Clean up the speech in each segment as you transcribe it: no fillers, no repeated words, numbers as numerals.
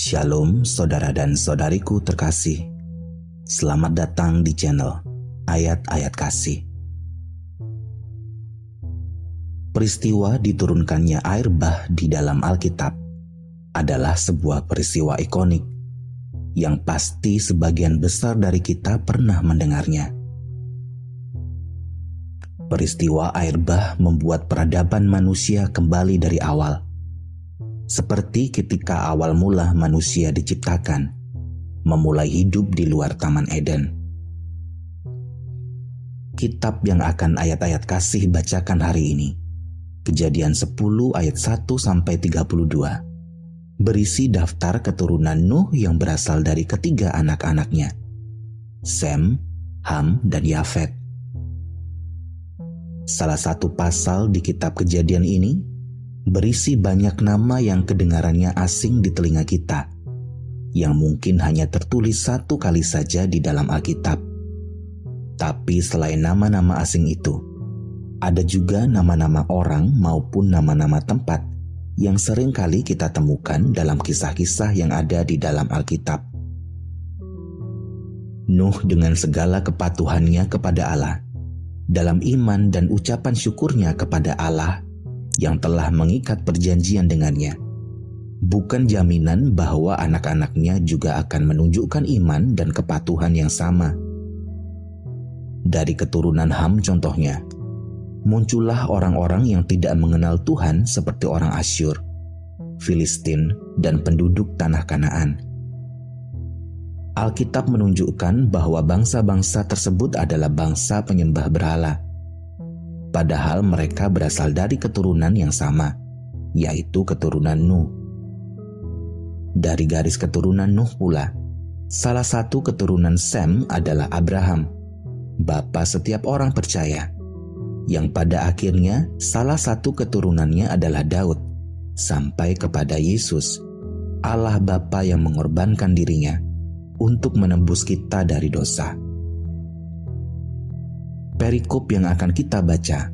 Shalom saudara dan saudariku terkasih. Selamat datang di channel Ayat-Ayat Kasih. Peristiwa diturunkannya air bah di dalam Alkitab adalah sebuah peristiwa ikonik yang pasti sebagian besar dari kita pernah mendengarnya. Peristiwa air bah membuat peradaban manusia kembali dari awal. Seperti ketika awal mula manusia diciptakan, memulai hidup di luar Taman Eden. Kitab yang akan ayat-ayat kasih bacakan hari ini, Kejadian 10 ayat 1-32, berisi daftar keturunan Nuh yang berasal dari ketiga anak-anaknya, Sem, Ham, dan Yafet. Salah satu pasal di kitab Kejadian ini berisi banyak nama yang kedengarannya asing di telinga kita, yang mungkin hanya tertulis satu kali saja di dalam Alkitab. Tapi selain nama-nama asing itu, ada juga nama-nama orang maupun nama-nama tempat yang sering kali kita temukan dalam kisah-kisah yang ada di dalam Alkitab. Nuh dengan segala kepatuhannya kepada Allah, dalam iman dan ucapan syukurnya kepada Allah yang telah mengikat perjanjian dengannya, bukan jaminan bahwa anak-anaknya juga akan menunjukkan iman dan kepatuhan yang sama. Dari keturunan Ham contohnya, muncullah orang-orang yang tidak mengenal Tuhan seperti orang Asyur, Filistin, dan penduduk tanah Kanaan. Alkitab menunjukkan bahwa bangsa-bangsa tersebut adalah bangsa penyembah berhala, padahal mereka berasal dari keturunan yang sama, yaitu keturunan Nuh. Dari garis keturunan Nuh pula, salah satu keturunan Sem adalah Abraham, bapa setiap orang percaya, yang pada akhirnya salah satu keturunannya adalah Daud, sampai kepada Yesus, Allah Bapa yang mengorbankan dirinya untuk menembus kita dari dosa. Perikop yang akan kita baca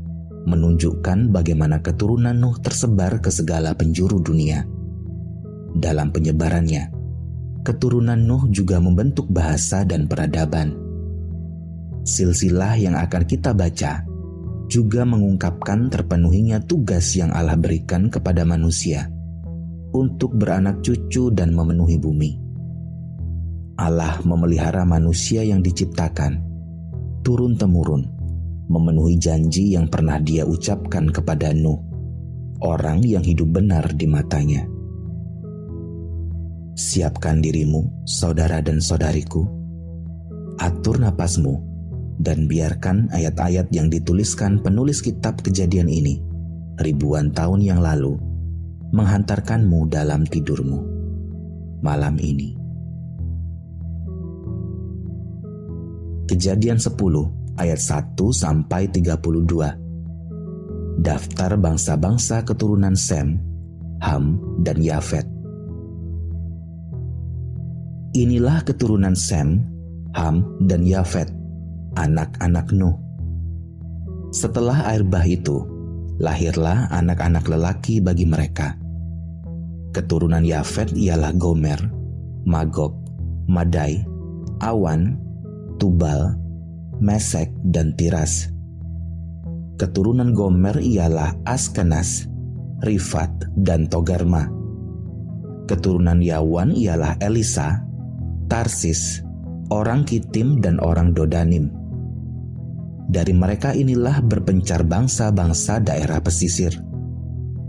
menunjukkan bagaimana keturunan Nuh tersebar ke segala penjuru dunia. Dalam penyebarannya, keturunan Nuh juga membentuk bahasa dan peradaban. Silsilah yang akan kita baca juga mengungkapkan terpenuhinya tugas yang Allah berikan kepada manusia untuk beranak cucu dan memenuhi bumi. Allah memelihara manusia yang diciptakan turun-temurun, memenuhi janji yang pernah Dia ucapkan kepada Nuh, orang yang hidup benar di matanya. Siapkan dirimu, saudara dan saudariku. Atur napasmu dan biarkan ayat-ayat yang dituliskan penulis kitab Kejadian ini ribuan tahun yang lalu menghantarkanmu dalam tidurmu malam ini. Kejadian 10 ayat 1-32. Daftar bangsa-bangsa keturunan Sem, Ham, dan Yafet. Inilah keturunan Sem, Ham, dan Yafet, anak-anak Nuh. Setelah air bah itu, lahirlah anak-anak lelaki bagi mereka. Keturunan Yafet ialah Gomer, Magog, Madai, Awan, Tubal, Mesek, dan Tiras. Keturunan Gomer ialah Askenas, Rifat, dan Togarma. Keturunan Yawan ialah Elisa, Tarsis, orang Kitim, dan orang Dodanim. Dari mereka inilah berpencar bangsa-bangsa daerah pesisir.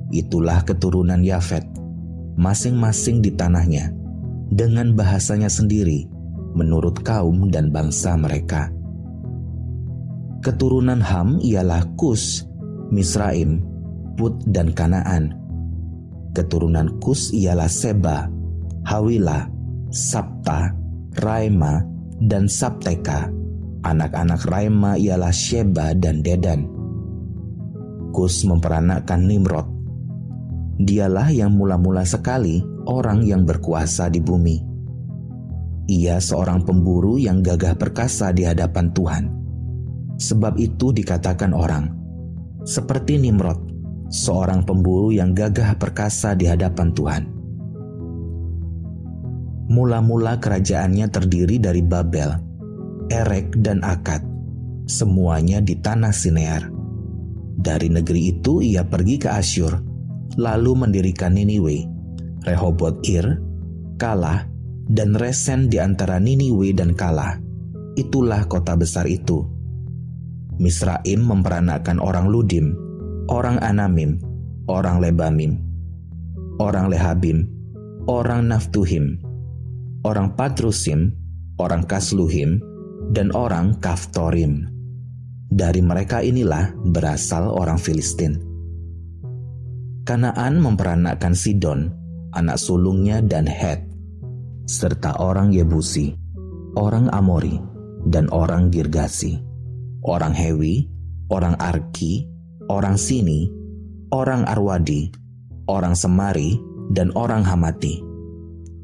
Itulah keturunan Yafet, masing-masing di tanahnya, dengan bahasanya sendiri, menurut kaum dan bangsa mereka. Keturunan Ham ialah Kus, Misraim, Put, dan Kanaan. Keturunan Kus ialah Seba, Hawila, Sabta, Raima, dan Sabteka. Anak-anak Raima ialah Sheba dan Dedan. Kus memperanakkan Nimrod. Dialah yang mula-mula sekali orang yang berkuasa di bumi. Ia seorang pemburu yang gagah perkasa di hadapan Tuhan. Sebab itu dikatakan orang, seperti Nimrod, seorang pemburu yang gagah perkasa di hadapan Tuhan. Mula-mula kerajaannya terdiri dari Babel, Erek, dan Akad, semuanya di tanah Sinear. Dari negeri itu ia pergi ke Asyur, lalu mendirikan Niniwe, Rehoboth-ir, Kalah, dan Resen di antara Niniwe dan Kalah. Itulah kota besar itu. Misraim memperanakkan orang Ludim, orang Anamim, orang Lebamim, orang Lehabim, orang Naftuhim, orang Patrusim, orang Kasluhim, dan orang Kaftorim. Dari mereka inilah berasal orang Filistin. Kanaan memperanakkan Sidon, anak sulungnya, dan Het, serta orang Yebusi, orang Amori, dan orang Girgasi, orang Hewi, orang Arki, orang Sini, orang Arwadi, orang Semari, dan orang Hamati.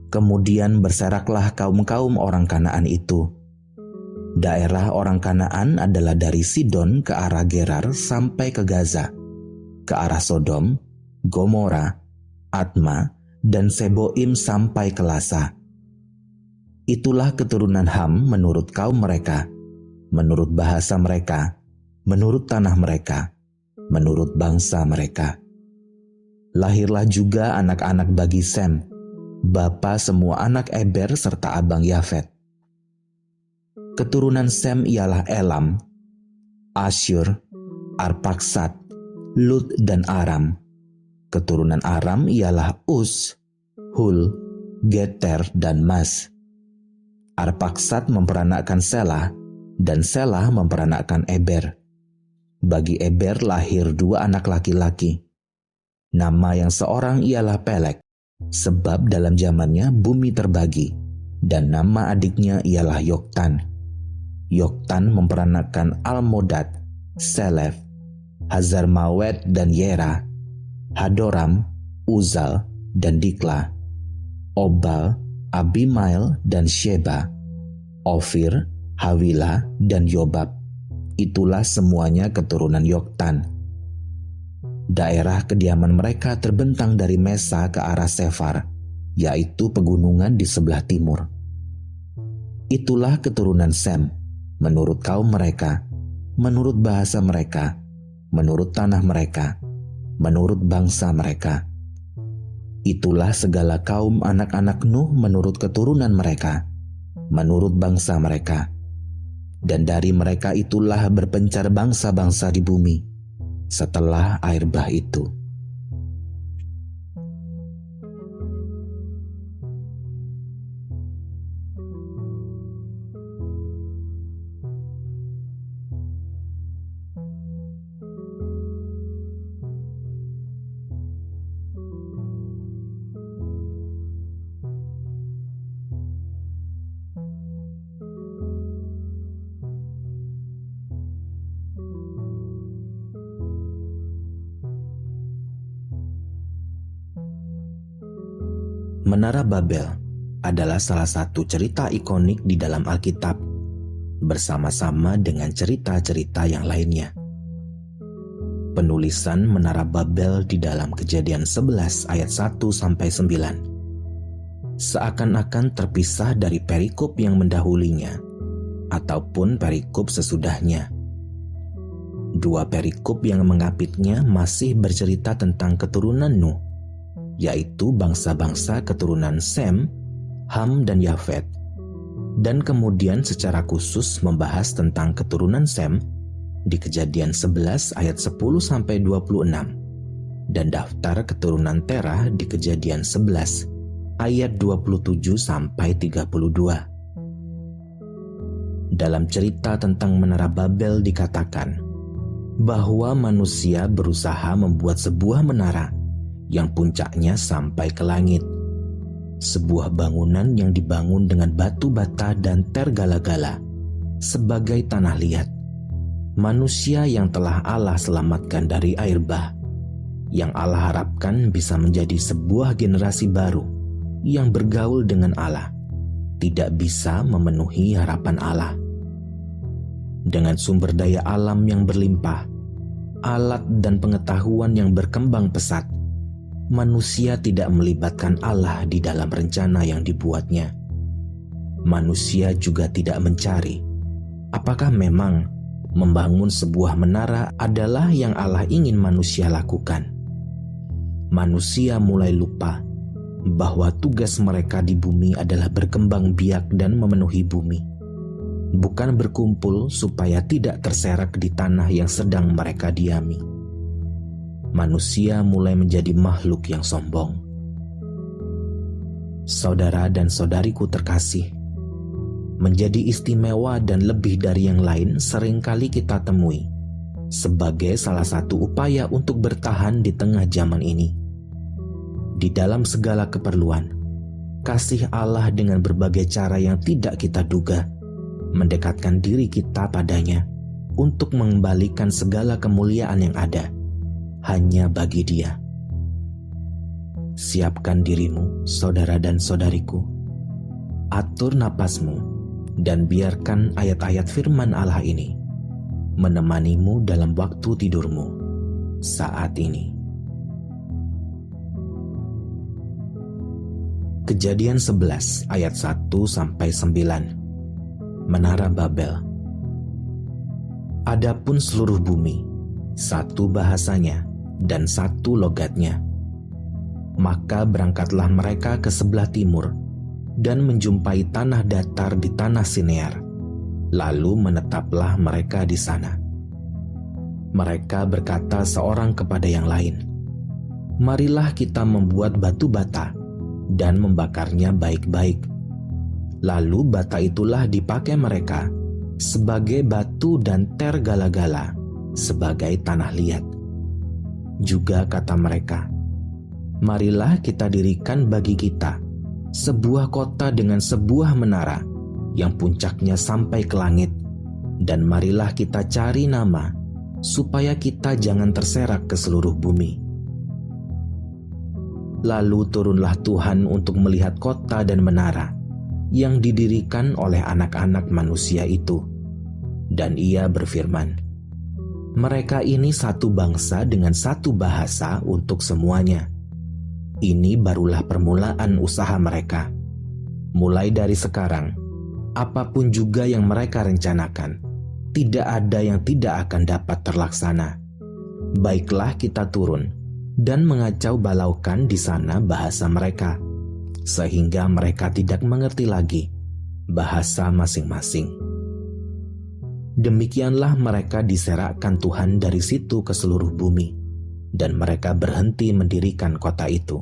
Kemudian berseraklah kaum-kaum orang Kanaan itu. Daerah orang Kanaan adalah dari Sidon ke arah Gerar sampai ke Gaza, ke arah Sodom, Gomora, Atma, dan Seboim sampai ke Lasa. Itulah keturunan Ham menurut kaum mereka, menurut bahasa mereka, menurut tanah mereka, menurut bangsa mereka. Lahirlah juga anak-anak bagi Sem, bapa semua anak Eber serta abang Yafet. Keturunan Sem ialah Elam, Asyur, Arpaksad, Lut, dan Aram. Keturunan Aram ialah Us, Hul, Geter, dan Mas. Arpaksad memperanakkan Selah, dan Selah memperanakkan Eber. Bagi Eber lahir 2 anak laki-laki. Nama yang seorang ialah Pelek, sebab dalam zamannya bumi terbagi, dan nama adiknya ialah Yoktan. Yoktan memperanakkan Almodad, Selef, Hazarmawet, dan Yera, Hadoram, Uzal, dan Dikla, Obal, Abimael, dan Sheba, Ofir, Hawila, dan Yobab. Itulah semuanya keturunan Yoktan. Daerah kediaman mereka terbentang dari Mesa ke arah Sefar, yaitu pegunungan di sebelah timur. Itulah keturunan Sem, menurut kaum mereka, menurut bahasa mereka, menurut tanah mereka, menurut bangsa mereka. Itulah segala kaum anak-anak Nuh menurut keturunan mereka, menurut bangsa mereka. Dan dari mereka itulah berpencar bangsa-bangsa di bumi setelah air bah itu. Menara Babel adalah salah satu cerita ikonik di dalam Alkitab, bersama-sama dengan cerita-cerita yang lainnya. Penulisan Menara Babel di dalam Kejadian 11 ayat 1-9 seakan-akan terpisah dari perikop yang mendahulinya ataupun perikop sesudahnya. 2 perikop yang mengapitnya masih bercerita tentang keturunan Nuh, yaitu bangsa-bangsa keturunan Sem, Ham, dan Yafet, dan kemudian secara khusus membahas tentang keturunan Sem di Kejadian 11 ayat 10-26 dan daftar keturunan Terah di Kejadian 11 ayat 27-32. Dalam cerita tentang Menara Babel dikatakan bahwa manusia berusaha membuat sebuah menara yang puncaknya sampai ke langit. Sebuah bangunan yang dibangun dengan batu bata dan tergala-gala sebagai tanah liat. Manusia yang telah Allah selamatkan dari air bah, yang Allah harapkan bisa menjadi sebuah generasi baru yang bergaul dengan Allah, tidak bisa memenuhi harapan Allah. Dengan sumber daya alam yang berlimpah, alat dan pengetahuan yang berkembang pesat, manusia tidak melibatkan Allah di dalam rencana yang dibuatnya. manusia juga tidak mencari. Apakah memang membangun sebuah menara adalah yang Allah ingin manusia lakukan? Manusia mulai lupa bahwa tugas mereka di bumi adalah berkembang biak dan memenuhi bumi, bukan berkumpul supaya tidak terserak di tanah yang sedang mereka diami. Manusia mulai menjadi makhluk yang sombong. Saudara dan saudariku terkasih, menjadi istimewa dan lebih dari yang lain seringkali kita temui sebagai salah satu upaya untuk bertahan di tengah zaman ini. Di dalam segala keperluan, kasih Allah dengan berbagai cara yang tidak kita duga mendekatkan diri kita padanya untuk mengembalikan segala kemuliaan yang ada hanya bagi Dia. Siapkan dirimu, saudara dan saudariku. Atur napasmu dan biarkan ayat-ayat firman Allah ini menemanimu dalam waktu tidurmu saat ini. Kejadian 11 ayat 1-9. Menara Babel. Adapun seluruh bumi, satu bahasanya dan satu logatnya. Maka berangkatlah mereka ke sebelah timur dan menjumpai tanah datar di tanah Sinear. Lalu menetaplah mereka di sana. Mereka berkata seorang kepada yang lain, "Marilah kita membuat batu bata dan membakarnya baik-baik." Lalu bata itulah dipakai mereka sebagai batu dan tergala-gala sebagai tanah liat. Juga kata mereka, "Marilah kita dirikan bagi kita sebuah kota dengan sebuah menara yang puncaknya sampai ke langit, dan marilah kita cari nama supaya kita jangan terserak ke seluruh bumi." Lalu turunlah Tuhan untuk melihat kota dan menara yang didirikan oleh anak-anak manusia itu. Dan Ia berfirman, "Mereka ini satu bangsa dengan satu bahasa untuk semuanya. Ini barulah permulaan usaha mereka. Mulai dari sekarang, apapun juga yang mereka rencanakan, tidak ada yang tidak akan dapat terlaksana. Baiklah kita turun dan mengacau balaukan di sana bahasa mereka, sehingga mereka tidak mengerti lagi bahasa masing-masing." Demikianlah mereka diserakkan Tuhan dari situ ke seluruh bumi, dan mereka berhenti mendirikan kota itu.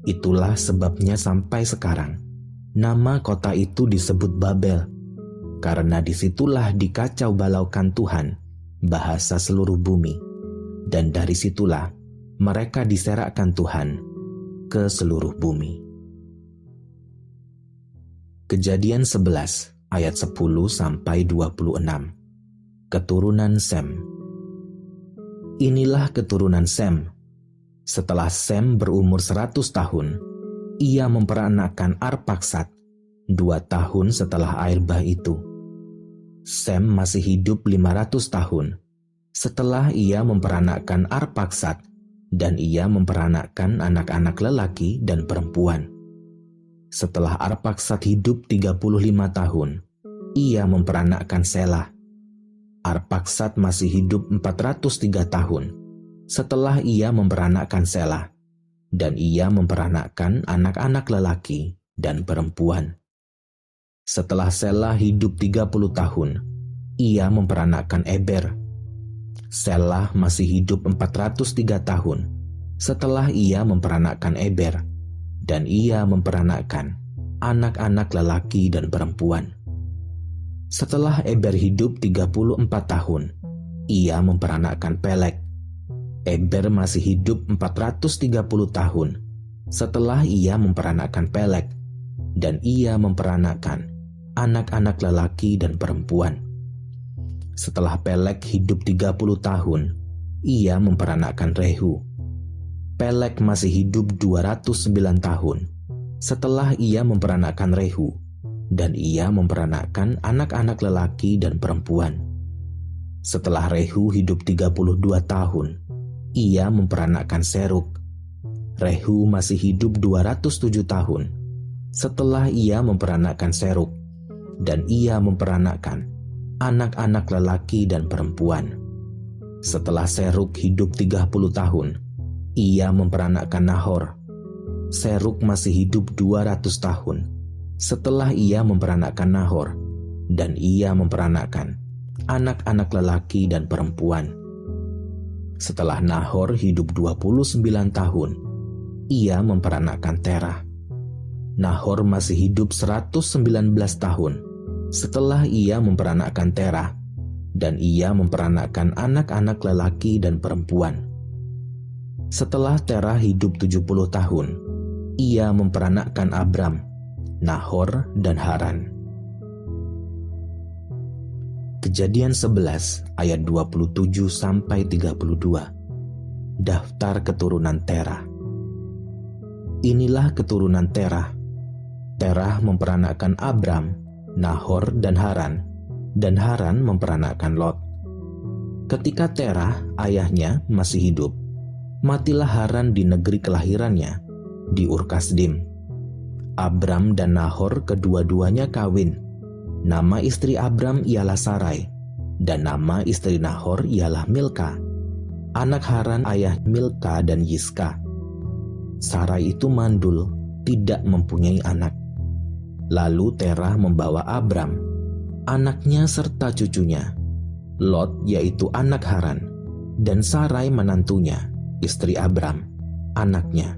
Itulah sebabnya sampai sekarang nama kota itu disebut Babel, karena disitulah dikacau balaukan Tuhan bahasa seluruh bumi, dan dari situlah mereka diserakkan Tuhan ke seluruh bumi. Kejadian 11 ayat 10-26. Keturunan Sem. Inilah keturunan Sem. Setelah Sem berumur 100 tahun, ia memperanakkan Arpaksad 2 tahun setelah air bah itu. Sem masih hidup 500 tahun setelah ia memperanakkan Arpaksad, dan ia memperanakkan anak-anak lelaki dan perempuan. Setelah Arpaksad hidup 35 tahun, ia memperanakkan Selah. Arpaksad masih hidup 403 tahun setelah ia memperanakkan Selah, dan ia memperanakkan anak-anak lelaki dan perempuan. Setelah Selah hidup 30 tahun, ia memperanakkan Eber. Selah masih hidup 403 tahun setelah ia memperanakkan Eber, dan ia memperanakkan anak-anak lelaki dan perempuan. Setelah Eber hidup 34 tahun, ia memperanakkan Peleg. Eber masih hidup 430 tahun setelah ia memperanakkan Peleg, dan ia memperanakkan anak-anak lelaki dan perempuan. Setelah Peleg hidup 30 tahun, ia memperanakkan Rehu. Peleg masih hidup 209 tahun setelah ia memperanakkan Rehu, dan ia memperanakkan anak-anak lelaki dan perempuan. Setelah Rehu hidup 32 tahun, ia memperanakkan Serug. Rehu masih hidup 207 tahun setelah ia memperanakkan Serug, dan ia memperanakkan anak-anak lelaki dan perempuan. Setelah Serug hidup 30 tahun, ia memperanakkan Nahor. Serug masih hidup 200 tahun setelah ia memperanakkan Nahor, dan ia memperanakkan anak-anak lelaki dan perempuan. Setelah Nahor hidup 29 tahun, ia memperanakkan Terah. Nahor masih hidup 119 tahun setelah ia memperanakkan Terah, dan ia memperanakkan anak-anak lelaki dan perempuan. Setelah Terah hidup 70 tahun, ia memperanakkan Abram, Nahor, dan Haran. Kejadian 11 ayat 27-32. Daftar keturunan Terah. Inilah keturunan Terah. Terah memperanakkan Abram, Nahor, dan Haran memperanakkan Lot. Ketika Terah, ayahnya, masih hidup, matilah Haran di negeri kelahirannya, di Ur-Kasdim. Abram dan Nahor kedua-duanya kawin. Nama istri Abram ialah Sarai, dan nama istri Nahor ialah Milka. Anak Haran ayah Milka dan Yiska. Sarai itu mandul, tidak mempunyai anak. Lalu Terah membawa Abram, anaknya serta cucunya, Lot yaitu anak Haran, dan Sarai menantunya, istri Abram, anaknya.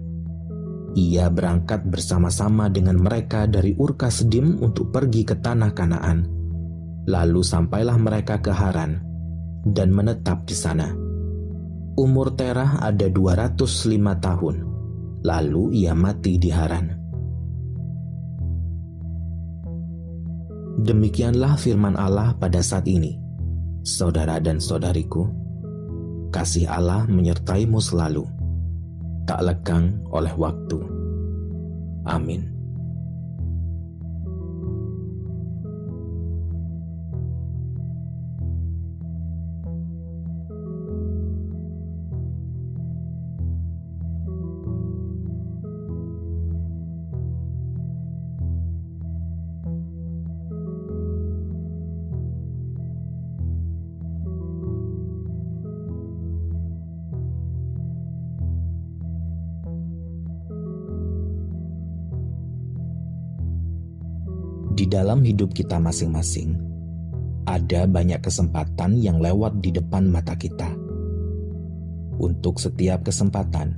Ia berangkat bersama-sama dengan mereka dari Ur-Kasdim untuk pergi ke tanah Kanaan. Lalu sampailah mereka ke Haran dan menetap di sana. Umur Terah ada 205 tahun, lalu ia mati di Haran. Demikianlah firman Allah pada saat ini. Saudara dan saudariku, kasih Allah menyertaimu selalu, tak lekang oleh waktu. Amin. Di dalam hidup kita masing-masing, ada banyak kesempatan yang lewat di depan mata kita. Untuk setiap kesempatan,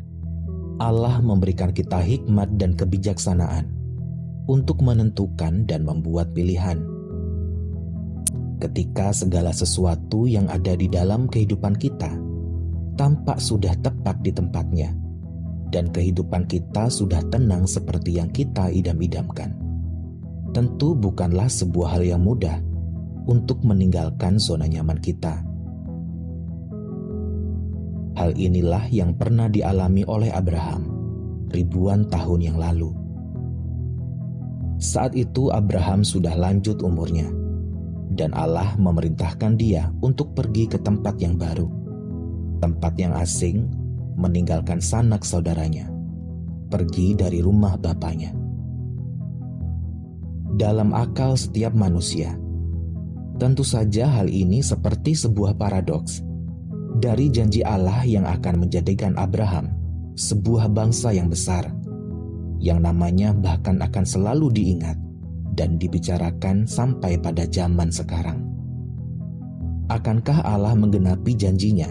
Allah memberikan kita hikmat dan kebijaksanaan untuk menentukan dan membuat pilihan. Ketika segala sesuatu yang ada di dalam kehidupan kita tampak sudah tepat di tempatnya, dan kehidupan kita sudah tenang seperti yang kita idam-idamkan, tentu bukanlah sebuah hal yang mudah untuk meninggalkan zona nyaman kita. Hal inilah yang pernah dialami oleh Abraham ribuan tahun yang lalu. Saat itu Abraham sudah lanjut umurnya, dan Allah memerintahkan dia untuk pergi ke tempat yang baru, tempat yang asing, meninggalkan sanak saudaranya, pergi dari rumah bapaknya. Dalam akal setiap manusia, tentu saja hal ini seperti sebuah paradoks dari janji Allah yang akan menjadikan Abraham sebuah bangsa yang besar, yang namanya bahkan akan selalu diingat dan dibicarakan sampai pada zaman sekarang. Akankah Allah menggenapi janjinya,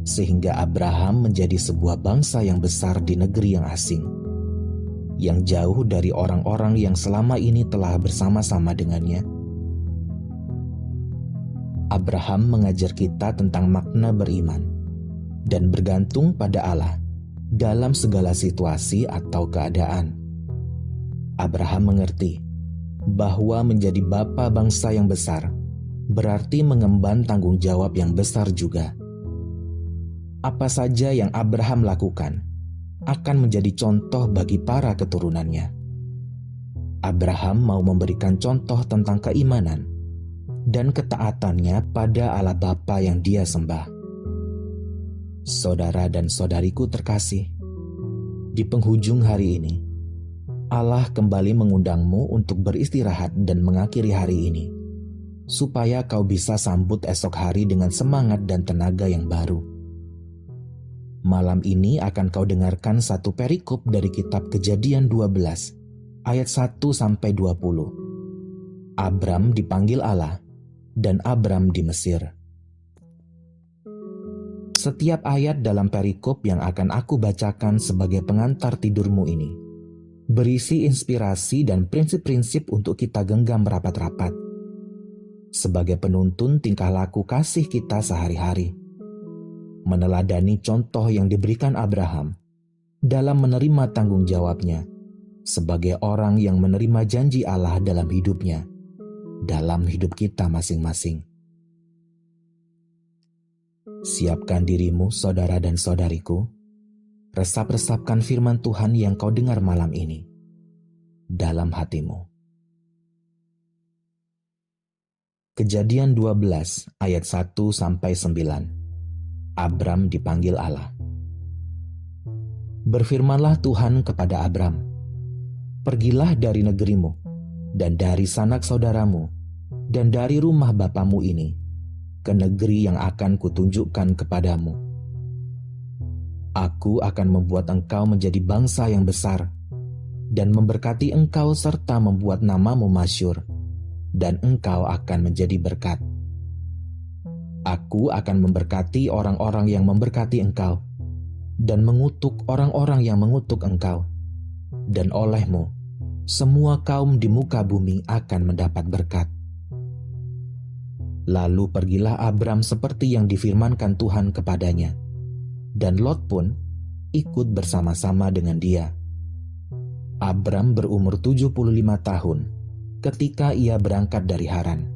sehingga Abraham menjadi sebuah bangsa yang besar di negeri yang asing, yang jauh dari orang-orang yang selama ini telah bersama-sama dengannya? Abraham mengajar kita tentang makna beriman dan bergantung pada Allah dalam segala situasi atau keadaan. Abraham mengerti bahwa menjadi bapa bangsa yang besar berarti mengemban tanggung jawab yang besar juga. Apa saja yang Abraham lakukan akan menjadi contoh bagi para keturunannya. Abraham mau memberikan contoh tentang keimanan dan ketaatannya pada Allah Bapa yang dia sembah. Saudara dan saudariku terkasih, di penghujung hari ini, Allah kembali mengundangmu untuk beristirahat dan mengakhiri hari ini, supaya kau bisa sambut esok hari dengan semangat dan tenaga yang baru. Malam ini akan kau dengarkan satu perikop dari kitab Kejadian 12, ayat 1-20. Abram dipanggil Allah, dan Abram di Mesir. Setiap ayat dalam perikop yang akan aku bacakan sebagai pengantar tidurmu ini berisi inspirasi dan prinsip-prinsip untuk kita genggam rapat-rapat sebagai penuntun tingkah laku kasih kita sehari-hari, meneladani contoh yang diberikan Abraham dalam menerima tanggung jawabnya sebagai orang yang menerima janji Allah dalam hidupnya, dalam hidup kita masing-masing. Siapkan dirimu, saudara dan saudariku. Resap-resapkan firman Tuhan yang kau dengar malam ini dalam hatimu. Kejadian 12 ayat 1-9. Abram dipanggil Allah. Berfirmanlah Tuhan kepada Abram, "Pergilah dari negerimu, dan dari sanak saudaramu, dan dari rumah bapamu ini, ke negeri yang akan kutunjukkan kepadamu. Aku akan membuat engkau menjadi bangsa yang besar, dan memberkati engkau serta membuat namamu masyhur, dan engkau akan menjadi berkat. Aku akan memberkati orang-orang yang memberkati engkau, dan mengutuk orang-orang yang mengutuk engkau, dan olehmu semua kaum di muka bumi akan mendapat berkat." Lalu pergilah Abram seperti yang difirmankan Tuhan kepadanya, dan Lot pun ikut bersama-sama dengan dia. Abram berumur 75 tahun ketika ia berangkat dari Haran.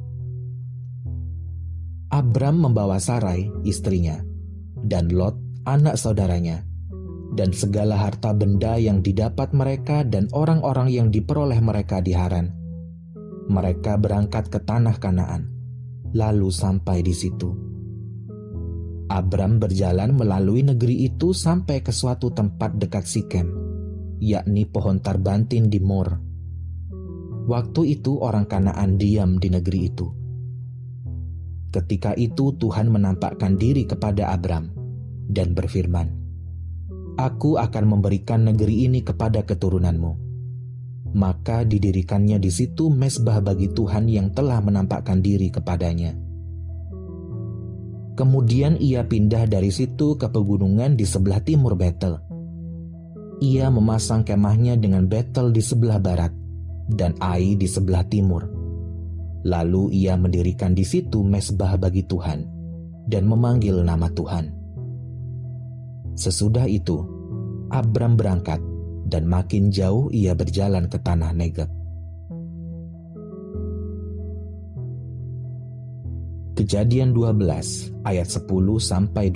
Abram membawa Sarai, istrinya, dan Lot, anak saudaranya, dan segala harta benda yang didapat mereka dan orang-orang yang diperoleh mereka di Haran. Mereka berangkat ke tanah Kanaan, lalu sampai di situ. Abram berjalan melalui negeri itu sampai ke suatu tempat dekat Sikem, yakni pohon tarbantin di Mor. Waktu itu orang Kanaan diam di negeri itu. Ketika itu Tuhan menampakkan diri kepada Abram dan berfirman, "Aku akan memberikan negeri ini kepada keturunanmu." Maka didirikannya di situ mezbah bagi Tuhan yang telah menampakkan diri kepadanya. Kemudian ia pindah dari situ ke pegunungan di sebelah timur Betel. Ia memasang kemahnya dengan Betel di sebelah barat dan Ai di sebelah timur. Lalu ia mendirikan di situ mezbah bagi Tuhan dan memanggil nama Tuhan. Sesudah itu, Abram berangkat dan makin jauh ia berjalan ke tanah Negeb. Kejadian 12 ayat 10-20.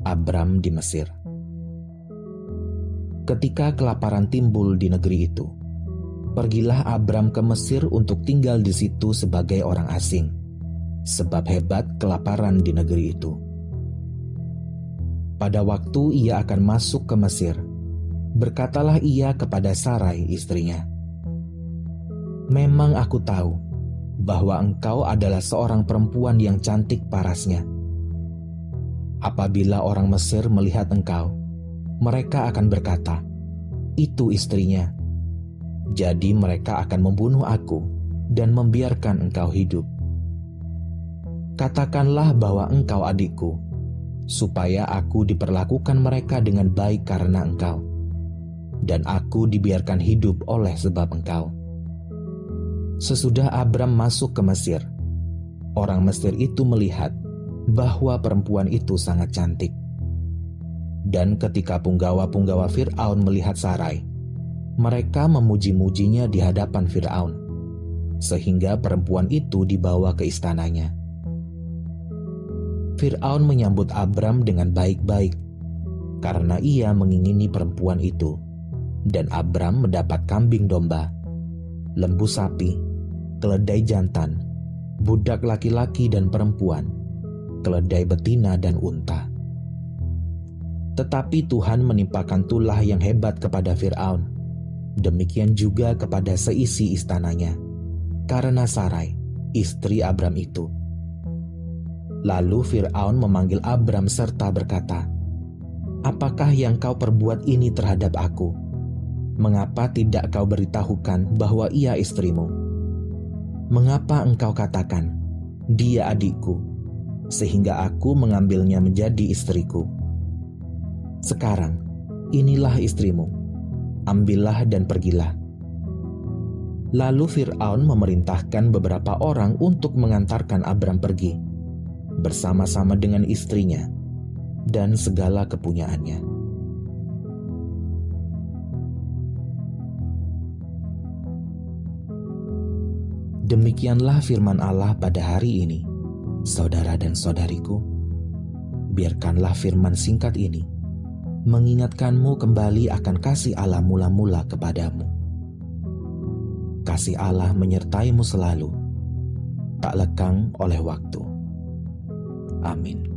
Abram di Mesir. Ketika kelaparan timbul di negeri itu, pergilah Abram ke Mesir untuk tinggal di situ sebagai orang asing, sebab hebat kelaparan di negeri itu. Pada waktu ia akan masuk ke Mesir, berkatalah ia kepada Sarai istrinya, "Memang aku tahu bahwa engkau adalah seorang perempuan yang cantik parasnya. Apabila orang Mesir melihat engkau, mereka akan berkata, 'Itu istrinya.' Jadi mereka akan membunuh aku dan membiarkan engkau hidup. Katakanlah bahwa engkau adikku, supaya aku diperlakukan mereka dengan baik karena engkau, dan aku dibiarkan hidup oleh sebab engkau." Sesudah Abram masuk ke Mesir, orang Mesir itu melihat bahwa perempuan itu sangat cantik. Dan ketika punggawa-punggawa Fir'aun melihat Sarai, mereka memuji-mujinya di hadapan Fir'aun, sehingga perempuan itu dibawa ke istananya. Fir'aun menyambut Abram dengan baik-baik, karena ia mengingini perempuan itu, dan Abram mendapat kambing domba, lembu sapi, keledai jantan, budak laki-laki dan perempuan, keledai betina dan unta. Tetapi Tuhan menimpakan tulah yang hebat kepada Fir'aun, Demikian juga kepada seisi istananya, karena Sarai, istri Abram itu. Lalu Fir'aun memanggil Abram serta berkata, "Apakah yang kau perbuat ini terhadap aku? Mengapa tidak kau beritahukan bahwa ia istrimu? Mengapa engkau katakan, 'Dia adikku,' sehingga aku mengambilnya menjadi istriku? Sekarang, inilah istrimu, ambillah dan pergilah." Lalu Fir'aun memerintahkan beberapa orang untuk mengantarkan Abram pergi, bersama-sama dengan istrinya dan segala kepunyaannya. Demikianlah firman Allah pada hari ini, saudara dan saudariku. Biarkanlah firman singkat ini mengingatkanmu kembali akan kasih Allah mula-mula kepadamu. Kasih Allah menyertaimu selalu, tak lekang oleh waktu. Amin.